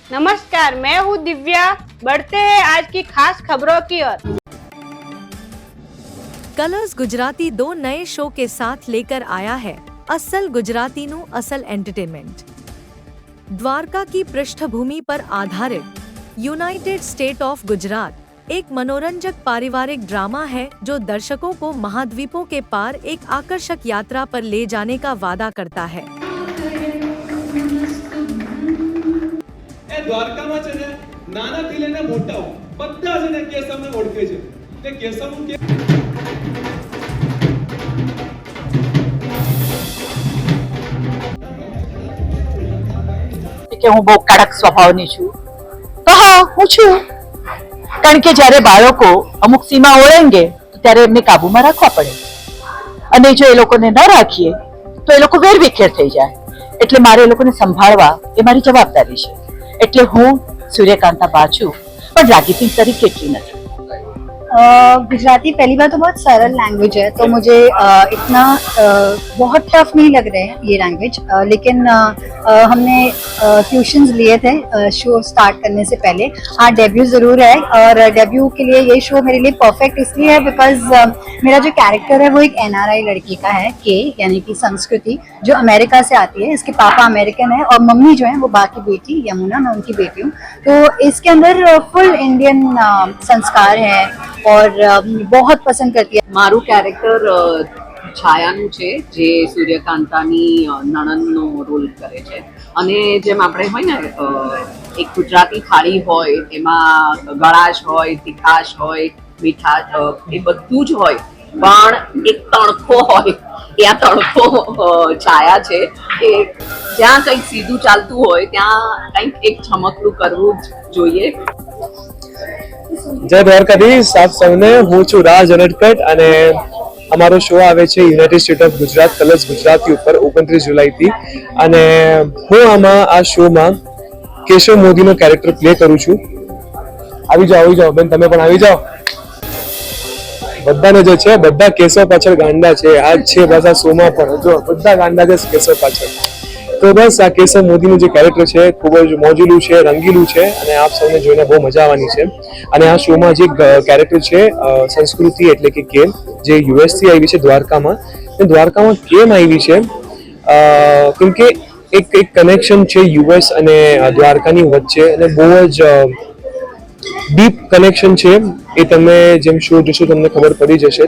नमस्कार, मैं हूँ दिव्या। बढ़ते हैं आज की खास खबरों की ओर। कलर्स गुजराती 2 नए शो के साथ लेकर आया है असल गुजराती नु असल एंटरटेनमेंट। द्वारका की पृष्ठभूमि पर आधारित यूनाइटेड स्टेट ऑफ गुजरात एक मनोरंजक पारिवारिक ड्रामा है जो दर्शकों को महाद्वीपों के पार एक आकर्षक यात्रा पर ले जाने का वादा करता है। દ્વારકામાં છે ને નાનાથી લઈને મોટા બધા છે ને કેશવને ઓળખે છે તે કેશવનું કે હું બહુ કડક સ્વભાવની છું તો હા હું છું કારણ કે જ્યારે બાળકો અમુક સીમા ઓળંગે ત્યારે એમને કાબુમાં રાખવા પડે અને જો એ લોકોને ન રાખીએ તો એ લોકો વેરવિખેર થઈ જાય એટલે મારે એ લોકોને સંભાળવા એ મારી જવાબદારી છે એટલે હું सूर्यकांता बाचू पर रागिनी तरीके की नहीं। गुजराती पहली बात तो बहुत सरल लैंग्वेज है तो मुझे इतना बहुत टफ नहीं लग रहे हैं ये लैंग्वेज, लेकिन हमने ट्यूशन्स लिए थे शो स्टार्ट करने से पहले। हाँ, डेब्यू ज़रूर है और डेब्यू के लिए ये शो मेरे लिए परफेक्ट इसलिए है बिकॉज मेरा जो कैरेक्टर है वो एक NRI लड़की का है, के यानी कि संस्कृति, जो अमेरिका से आती है। इसके पापा अमेरिकन है और मम्मी जो है वो बा की बेटी यमुना, मैं उनकी बेटी हूँ। तो इसके अंदर फुल इंडियन संस्कार है और बहुत पसंद करती है। मारू कैरेक्टर छायाનું છે જે સૂર્યકાંતાની નણંદનો રોલ કરે છે અને જેમ આપણે હોય ને એક ગુજરાતી થાળી હોય એમાં ગળાશ હોય, તીખાશ હોય, મીઠાશ એ બધું જ હોય પણ એક તણખો હોય, એ આ તણખો છાયા છે કે જ્યાં કંઈક સીધું ચાલતું હોય ત્યાં કંઈક એક ચમકલું કરવું જ જોઈએ। જય દ્વારકાધીશ, આપ સૌને હું છું રાજ અનટકટ અને અમારો શો આવે છે United state of Gujarat colours Gujarati ઉપર 29 જુલાઈથી અને હું આમાં આ શોમાં કેશવ મોદીનો કેરેક્ટર પ્લે કરું છું। આવી જાઓ બેન, તમે પણ આવી જાઓ। બધાને જે છે બધા કેશવ પાછળ ગાંડા છે, આ જ છે બસ આ શોમાં પણ જો બધા ગાંડા છે કેશવ પાછળ। તો બસ આ કેશવ મોદીનું જે કેરેક્ટર છે ખૂબ જ મોજુલું છે, રંગીલું છે અને આપ સૌને જોઈને બહુ મજા આવવાની છે। અને આ શોમાં જે કેરેક્ટર છે સંસ્કૃતિ એટલે કે કેમ જે US થી આવી છે દ્વારકામાં, એ દ્વારકામાં કેમ આવી છે કેમ કે એક કનેક્શન છે US અને દ્વારકાની વચ્ચે અને બહુ જ ડીપ કનેક્શન છે। એ તમે જેમ શો જોશો તમને ખબર પડી જશે।